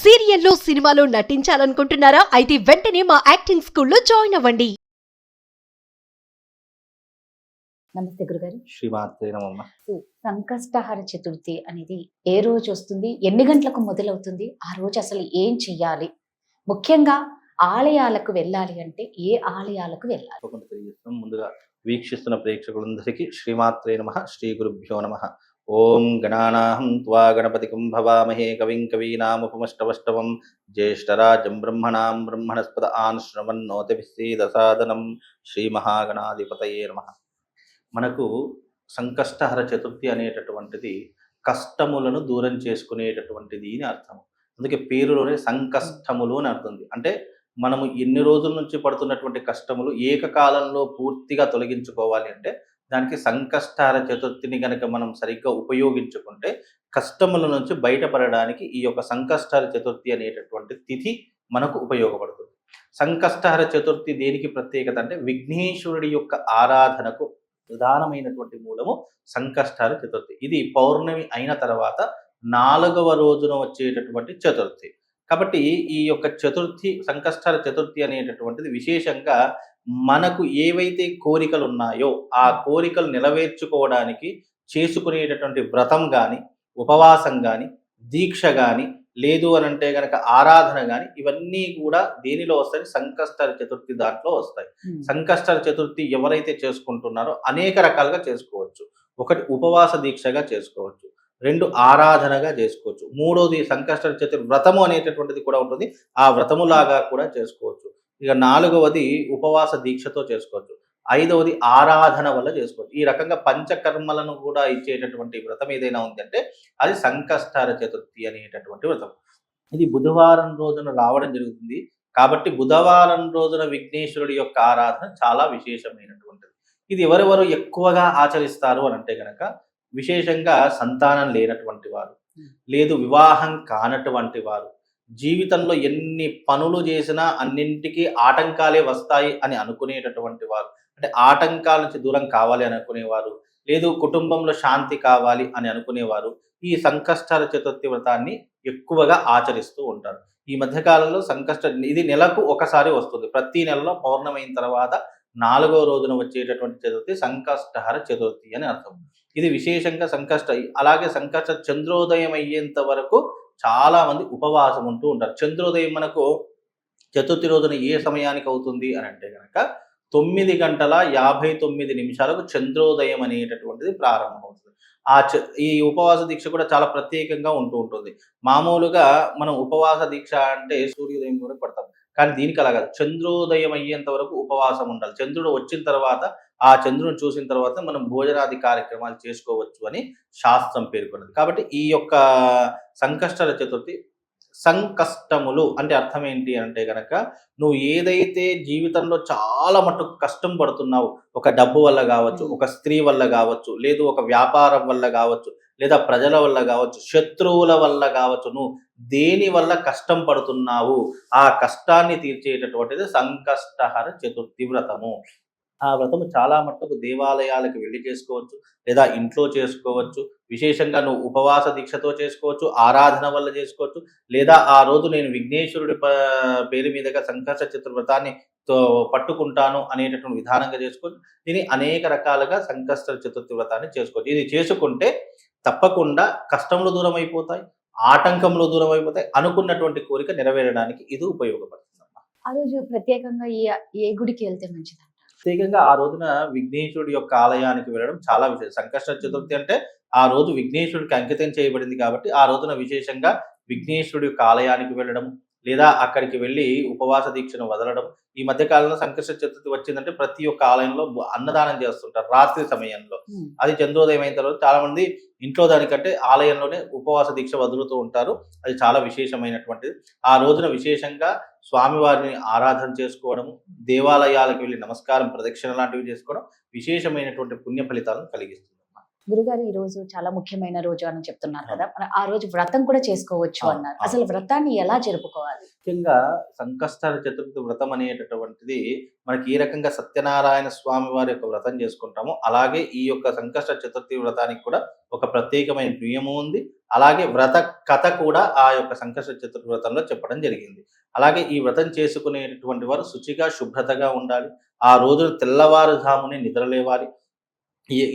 సీరియల్లో సినిమాలో నటించాలనుకుంటున్నారా? అయితే వెంటనే మా యాక్టింగ్ స్కూల్లో జాయిన్ అవ్వండి. నమస్తే గురుగారు. శ్రీమాత్రే నమః. సంకష్టహర చతుర్థి అనేది ఏ రోజు వస్తుంది, ఎన్ని గంటలకు మొదలవుతుంది, ఆ రోజు అసలు ఏం చెయ్యాలి, ముఖ్యంగా ఆలయాలకు వెళ్ళాలి అంటే ఏ ఆలయాలకు వెళ్ళాలి? తప్పకుండా తెలియజేస్తున్నాం. ముందుగా వీక్షిస్తున్న ప్రేక్షకులందరికీ శ్రీమాత్రే నమః, శ్రీ గురుభ్యో నమః. ఓం గణానాహం త్వా గణపతికం భవామహే కవిం కవీనాముపమష్టవష్టవం జ్యేష్ఠరాజం బ్రహ్మణాం బ్రహ్మణస్పద ఆన్శ్రవన్నోతిభిస్సీదసాదనం శ్రీ మహాగణాధిపతయే నమః. మనకు సంకష్టహర చతుర్థి అనేటటువంటిది కష్టములను దూరం చేసుకునేటటువంటిది అని అర్థం. అందుకే పేరులోనే సంకష్టములు అని అర్థం ఉంది. అంటే మనము ఎన్ని రోజుల నుంచి పడుతున్నటువంటి కష్టములు ఏకకాలంలో పూర్తిగా తొలగించుకోవాలి అంటే దానికి సంకష్టహర చతుర్థిని గనక మనం సరిగ్గా ఉపయోగించుకుంటే కష్టముల నుంచి బయటపడడానికి ఈ యొక్క సంకష్టహర చతుర్థి అనేటటువంటి తిథి మనకు ఉపయోగపడుతుంది. సంకష్టహర చతుర్థి దేనికి ప్రత్యేకత అంటే విఘ్నేశ్వరుడి యొక్క ఆరాధనకు ప్రధానమైనటువంటి మూలము సంకష్టహర చతుర్థి. ఇది పౌర్ణమి అయిన తర్వాత 4వ రోజున వచ్చేటటువంటి చతుర్థి. కాబట్టి ఈ యొక్క చతుర్థి సంకష్టహర చతుర్థి అనేటటువంటిది విశేషంగా మనకు ఏవైతే కోరికలు ఉన్నాయో ఆ కోరికలు నెరవేర్చుకోవడానికి చేసుకునేటటువంటి వ్రతం కానీ, ఉపవాసం కానీ, దీక్ష కానీ, లేదు అని అంటే గనక ఆరాధన కానీ ఇవన్నీ కూడా దేనిలో వస్తాయి? సంకష్టహర చతుర్థి దాంట్లో వస్తాయి. సంకష్టహర చతుర్థి ఎవరైతే చేసుకుంటున్నారో అనేక రకాలుగా చేసుకోవచ్చు. ఒకటి ఉపవాస దీక్షగా చేసుకోవచ్చు, 2 ఆరాధనగా చేసుకోవచ్చు, 3వది సంకష్టహర చతుర్థి వ్రతము అనేటటువంటిది కూడా ఉంటుంది, ఆ వ్రతములాగా కూడా చేసుకోవచ్చు. ఇక 4వది ఉపవాస దీక్షతో చేసుకోవచ్చు, 5వది ఆరాధన వల్ల చేసుకోవచ్చు. ఈ రకంగా పంచకర్మలను కూడా ఇచ్చేటటువంటి వ్రతం ఏదైనా ఉందంటే అది సంకష్టహర చతుర్థి అనేటటువంటి వ్రతం. ఇది బుధవారం రోజున రావడం జరుగుతుంది కాబట్టి బుధవారం రోజున విఘ్నేశ్వరుడి యొక్క ఆరాధన చాలా విశేషమైనటువంటిది. ఇది ఎవరెవరు ఎక్కువగా ఆచరిస్తారు అని అంటే గనక విశేషంగా సంతానం లేనటువంటి వారు, లేదు వివాహం కానటువంటి వారు, జీవితంలో ఎన్ని పనులు చేసినా అన్నింటికీ ఆటంకాలే వస్తాయి అని అనుకునేటటువంటి వారు, అంటే ఆటంకాల నుంచి దూరం కావాలి అని అనుకునేవారు, లేదు కుటుంబంలో శాంతి కావాలి అని అనుకునేవారు ఈ సంకష్టహర చతుర్థి వ్రతాన్ని ఎక్కువగా ఆచరిస్తూ ఉంటారు. ఈ మధ్యకాలంలో ఇది నెలకు ఒకసారి వస్తుంది. ప్రతి నెలలో పౌర్ణమి అయిన తర్వాత 4వ రోజున వచ్చేటటువంటి చతుర్థి సంకష్టహర చతుర్థి అని అర్థం. ఇది విశేషంగా అలాగే సంకష్ట చంద్రోదయం అయ్యేంత వరకు చాలా మంది ఉపవాసం ఉంటూ ఉంటారు. చంద్రోదయం మనకు చతుర్థి రోజున ఏ సమయానికి అవుతుంది అని అంటే కనుక 9:59 చంద్రోదయం అనేటటువంటిది ప్రారంభమవుతుంది. ఈ ఉపవాస దీక్ష కూడా చాలా ప్రత్యేకంగా ఉంటుంది. మామూలుగా మనం ఉపవాస దీక్ష అంటే సూర్యోదయం వరకు పడతాం, కానీ దీనికి అలా కాదు. చంద్రోదయం అయ్యేంత వరకు ఉపవాసం ఉండాలి. చంద్రుడు వచ్చిన తర్వాత ఆ చంద్రుని చూసిన తర్వాత మనం భోజనాది కార్యక్రమాలు చేసుకోవచ్చు అని శాస్త్రం పేర్కొన్నది. కాబట్టి ఈ యొక్క సంకష్టహర చతుర్థి సంకష్టములు అంటే అర్థం ఏంటి అంటే గనక నువ్వు ఏదైతే జీవితంలో చాలా మటుకు కష్టం పడుతున్నావు, ఒక డబ్బు వల్ల కావచ్చు, ఒక స్త్రీ వల్ల కావచ్చు, లేదు ఒక వ్యాపారం వల్ల కావచ్చు, లేదా ప్రజల వల్ల కావచ్చు, శత్రువుల వల్ల కావచ్చు, నువ్వు దేని వల్ల కష్టం పడుతున్నావు ఆ కష్టాన్ని తీర్చేటటువంటిది సంకష్టహర చతుర్థి వ్రతము. ఆ వ్రతము చాలా మట్టుకు దేవాలయాలకు వెళ్ళి చేసుకోవచ్చు, లేదా ఇంట్లో చేసుకోవచ్చు. విశేషంగా నువ్వు ఉపవాస దీక్షతో చేసుకోవచ్చు, ఆరాధన వల్ల చేసుకోవచ్చు, లేదా ఆ రోజు నేను విఘ్నేశ్వరుడి పేరు మీదుగా సంకష్ట చతుర్థి వ్రతాన్ని పట్టుకుంటాను అనేటటువంటి విధానంగా చేసుకోవచ్చు. దీన్ని అనేక రకాలుగా సంకష్ట చతుర్థి వ్రతాన్ని చేసుకోవచ్చు. ఇది చేసుకుంటే తప్పకుండా కష్టములు దూరం అయిపోతాయి, ఆటంకములు దూరం అయిపోతాయి, అనుకున్నటువంటి కోరిక నెరవేరడానికి ఇది ఉపయోగపడుతుంది. ఆ రోజు ప్రత్యేకంగా ఏ గుడికి వెళ్తే మంచిది? ప్రత్యేకంగా ఆ రోజున విఘ్నేశ్వరుడి యొక్క ఆలయానికి వెళ్ళడం చాలా విశేషం. సంకష్ట చతుర్థి అంటే ఆ రోజు విఘ్నేశ్వరుడికి అంకితం చేయబడింది కాబట్టి ఆ రోజున విశేషంగా విఘ్నేశ్వరుడి యొక్క ఆలయానికి వెళ్ళడం, లేదా అక్కడికి వెళ్ళి ఉపవాస దీక్షను వదలడం. ఈ మధ్య కాలంలో సంకష్ట చతుర్థి వచ్చిందంటే ప్రతి ఒక్క ఆలయంలో అన్నదానం చేస్తుంటారు రాత్రి సమయంలో. అది చంద్రోదయం అయిన తర్వాత చాలా మంది ఇంట్లో దానికంటే ఆలయంలోనే ఉపవాస దీక్ష వదులుతూ ఉంటారు. అది చాలా విశేషమైనటువంటిది. ఆ రోజున విశేషంగా స్వామివారిని ఆరాధన చేసుకోవడము, దేవాలయాలకు వెళ్ళి నమస్కారం ప్రదక్షిణ లాంటివి చేసుకోవడం విశేషమైనటువంటి పుణ్య ఫలితాలను కలిగిస్తుంది. గురుగారు, ఈ రోజు చాలా ముఖ్యమైన రోజు అని చెప్తున్నారు కదా, ఆ రోజు వ్రతం కూడా చేసుకోవచ్చు అన్నారు. అసలు వ్రతాన్ని ఎలా జరుపుకోవాలి? ముఖ్యంగా సంకష్టహర చతుర్థి వ్రతం అనేటటువంటిది మనకి ఏ రకంగా సత్యనారాయణ స్వామి వారి యొక్క వ్రతం చేసుకుంటామో అలాగే ఈ యొక్క సంకష్ట చతుర్థి వ్రతానికి కూడా ఒక ప్రత్యేకమైన నియమం ఉంది. అలాగే వ్రత కథ కూడా ఆ యొక్క సంకష్ట చతుర్థి వ్రతంలో చెప్పడం జరిగింది. అలాగే ఈ వ్రతం చేసుకునేటటువంటి వారు శుచిగా శుభ్రతగా ఉండాలి. ఆ రోజున తెల్లవారుజామునే నిద్రలేవాలి.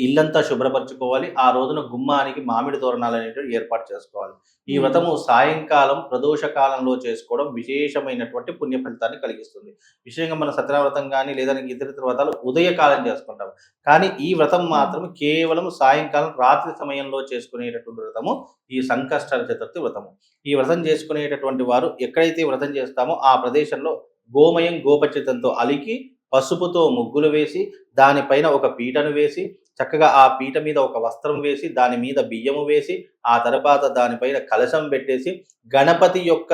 ఇల్లంతా శుభ్రపరచుకోవాలి. ఆ రోజున గుమ్మానికి మామిడి తోరణాలు అనేటివి ఏర్పాటు చేసుకోవాలి. ఈ వ్రతము సాయంకాలం ప్రదోష కాలంలో చేసుకోవడం విశేషమైనటువంటి పుణ్య ఫలితాన్ని కలిగిస్తుంది. విశేషంగా మన సత్యనావ్రతం కానీ లేదా ఇతర వ్రతాలు ఉదయకాలం చేసుకుంటాం. కానీ ఈ వ్రతం మాత్రం కేవలం సాయంకాలం రాత్రి సమయంలో చేసుకునేటటువంటి వ్రతము ఈ సంకష్టహర చతుర్థి వ్రతము. ఈ వ్రతం చేసుకునేటటువంటి వారు ఎక్కడైతే వ్రతం చేస్తామో ఆ ప్రదేశంలో గోమయం గోపచితంతో అలికి పసుపుతో ముగ్గులు వేసి దానిపైన ఒక పీటను వేసి చక్కగా ఆ పీట మీద ఒక వస్త్రం వేసి దాని మీద బియ్యము వేసి ఆ తర్వాత దానిపైన కలశం పెట్టేసి గణపతి యొక్క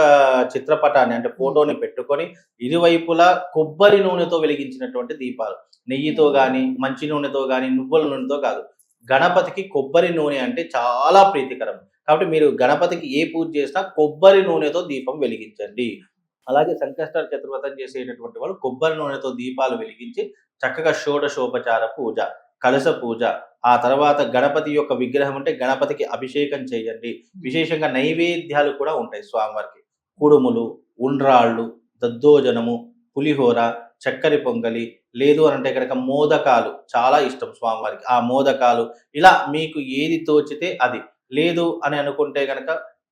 చిత్రపటాన్ని అంటే ఫోటోని పెట్టుకొని ఇరువైపులా కొబ్బరి నూనెతో వెలిగించినటువంటి దీపాలు, నెయ్యితో కానీ మంచి నూనెతో కానీ నువ్వుల నూనెతో కాదు. గణపతికి కొబ్బరి నూనె అంటే చాలా ప్రీతికరం. కాబట్టి మీరు గణపతికి ఏ పూజ చేసినా కొబ్బరి నూనెతో దీపం వెలిగించండి. అలాగే సంకష్టహర చతుర్వ్రతం చేసేటటువంటి వాళ్ళు కొబ్బరి నూనెతో దీపాలు వెలిగించి చక్కగా షోడశోపచార పూజ, కలశ పూజ, ఆ తర్వాత గణపతి యొక్క విగ్రహం అంటే గణపతికి అభిషేకం చేయండి. విశేషంగా నైవేద్యాలు కూడా ఉంటాయి స్వామివారికి. కుడుములు, ఉండ్రాళ్ళు, దద్దోజనము, పులిహోర, చక్కెర పొంగలి, లేదు అని అంటే కనుక మోదకాలు చాలా ఇష్టం స్వామివారికి. ఆ మోదకాలు ఇలా మీకు ఏది తోచితే అది, లేదు అని అనుకుంటే కనుక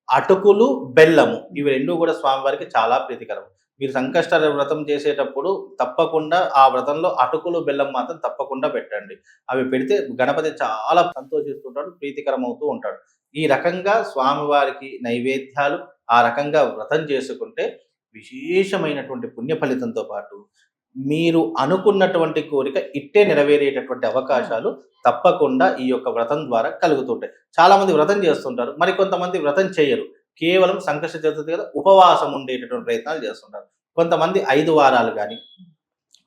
అటుకులు, బెల్లము ఇవి రెండు కూడా స్వామివారికి చాలా ప్రీతికరం. మీరు సంకష్టహర వ్రతం చేసేటప్పుడు తప్పకుండా ఆ వ్రతంలో అటుకులు, బెల్లం మాత్రం తప్పకుండా పెట్టండి. అవి పెడితే గణపతి చాలా సంతోషిస్తుంటాడు, ప్రీతికరం అవుతూ ఉంటాడు. ఈ రకంగా స్వామివారికి నైవేద్యాలు ఆ రకంగా వ్రతం చేసుకుంటే విశేషమైనటువంటి పుణ్య ఫలితంతో పాటు మీరు అనుకున్నటువంటి కోరిక ఇట్టే నెరవేరేటటువంటి అవకాశాలు తప్పకుండా ఈ యొక్క వ్రతం ద్వారా కలుగుతుంటాయి. చాలా మంది వ్రతం చేస్తుంటారు, మరికొంతమంది వ్రతం చేయరు. కేవలం సంకష్ట చతుర్థి కదా ఉపవాసం ఉండేటటువంటి ప్రయత్నాలు చేస్తుంటారు. కొంతమంది 5 వారాలు కానీ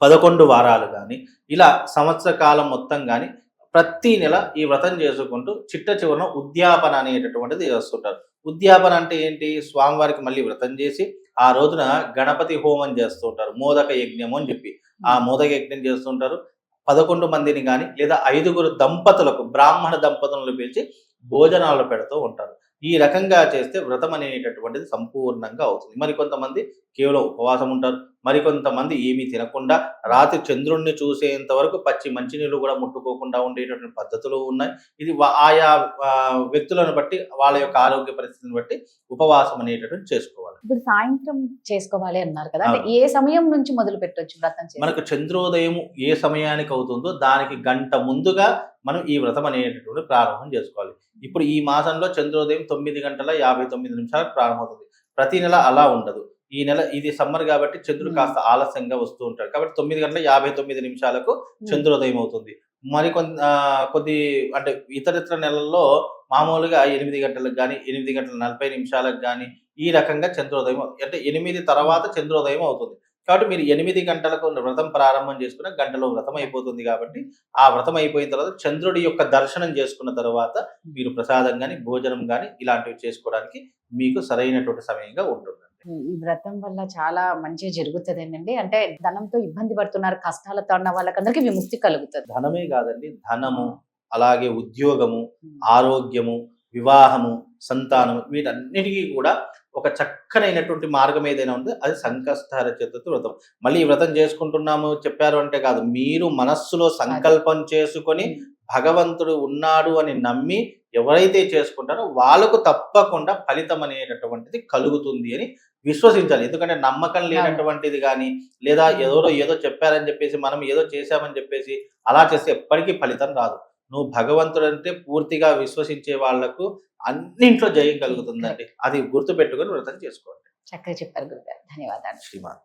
11 వారాలు కానీ ఇలా సంవత్సర కాలం మొత్తం కానీ ప్రతి నెల ఈ వ్రతం చేసుకుంటూ చిట్ట చివరన ఉద్యాపన అనేటటువంటిది చేస్తుంటారు. ఉద్యాపన అంటే ఏంటి? స్వామివారికి మళ్ళీ వ్రతం చేసి ఆ రోజున గణపతి హోమం చేస్తూ ఉంటారు. మోదక యజ్ఞము అని చెప్పి ఆ మోదక యజ్ఞం చేస్తుంటారు. 11 మందిని కానీ లేదా 5 దంపతులకు బ్రాహ్మణ దంపతులను పిలిచి భోజనాలు పెడుతూ ఉంటారు. ఈ రకంగా చేస్తే వ్రతం అనేటటువంటిది సంపూర్ణంగా అవుతుంది. మరికొంతమంది కేవలం ఉపవాసం ఉంటారు. మరికొంతమంది ఏమీ తినకుండా రాత్రి చంద్రుణ్ణి చూసేంత వరకు పచ్చి మంచినీళ్ళు కూడా ముట్టుకోకుండా ఉండేటటువంటి పద్ధతులు ఉన్నాయి. ఇది ఆయా వ్యక్తులను బట్టి వాళ్ళ యొక్క ఆరోగ్య పరిస్థితిని బట్టి ఉపవాసం అనేటటువంటి చేసుకోవాలి. ఇప్పుడు సాయంత్రం చేసుకోవాలి అన్నారు కదా, అంటే ఏ సమయం నుంచి మొదలు పెట్టవచ్చు వ్రతం? మనకు చంద్రోదయం ఏ సమయానికి అవుతుందో దానికి గంట ముందుగా మనం ఈ వ్రతం అనేటటువంటి ప్రారంభం చేసుకోవాలి. ఇప్పుడు ఈ మాసంలో చంద్రోదయం 9:59 ప్రారంభమవుతుంది. ప్రతి నెల అలా ఉండదు. ఈ నెల ఇది సమ్మర్ కాబట్టి చంద్రుడు కాస్త ఆలస్యంగా వస్తూ ఉంటాడు. కాబట్టి 9:59 చంద్రోదయం అవుతుంది. మరి కొద్ది అంటే ఇతరితర నెలల్లో మామూలుగా 8 గంటలకు కానీ 8:40 కానీ ఈ రకంగా చంద్రోదయం అంటే 8 తర్వాత చంద్రోదయం అవుతుంది. కాబట్టి మీరు 8 గంటలకు వ్రతం ప్రారంభం చేసుకున్న గంటలో వ్రతం అయిపోతుంది. కాబట్టి ఆ వ్రతం అయిపోయిన తర్వాత చంద్రుడి యొక్క దర్శనం చేసుకున్న తర్వాత మీరు ప్రసాదం కానీ భోజనం కానీ ఇలాంటివి చేసుకోవడానికి మీకు సరైనటువంటి సమయంగా ఉంటుంది. ఈ వ్రతం వల్ల చాలా మంచి జరుగుతుందండి. అంటే ధనంతో ఇబ్బంది పడుతున్నారు, కష్టాలతో ఉన్న వాళ్ళకందరికీ విముక్తి కలుగుతుంది. ధనమే కాదండి, ధనము, అలాగే ఉద్యోగము, ఆరోగ్యము, వివాహము, సంతానం వీటన్నిటికీ కూడా ఒక చక్కనైనటువంటి మార్గం ఏదైనా ఉంటే అది సంకష్టహర చతుర్థి వ్రతం. మళ్ళీ ఈ వ్రతం చేసుకుంటున్నాము చెప్పారు అంటే కాదు, మీరు మనస్సులో సంకల్పం చేసుకొని భగవంతుడు ఉన్నాడు అని నమ్మి ఎవరైతే చేసుకుంటారో వాళ్ళకు తప్పకుండా ఫలితం అనేటటువంటిది కలుగుతుంది అని విశ్వసించాలి. ఎందుకంటే నమ్మకం లేనటువంటిది కానీ లేదా ఏదో చెప్పారని చెప్పేసి మనం ఏదో చేశామని చెప్పేసి అలా చేస్తే ఎప్పటికీ ఫలితం రాదు. నువ్వు భగవంతుడు అంటే పూర్తిగా విశ్వసించే వాళ్లకు అన్నింట్లో జయం కలుగుతుందండి. అది గుర్తు పెట్టుకొని వ్రతం చేసుకోండి. చక్కగా చెప్పారు గురుగారు, ధన్యవాదాలు. శ్రీమాన్.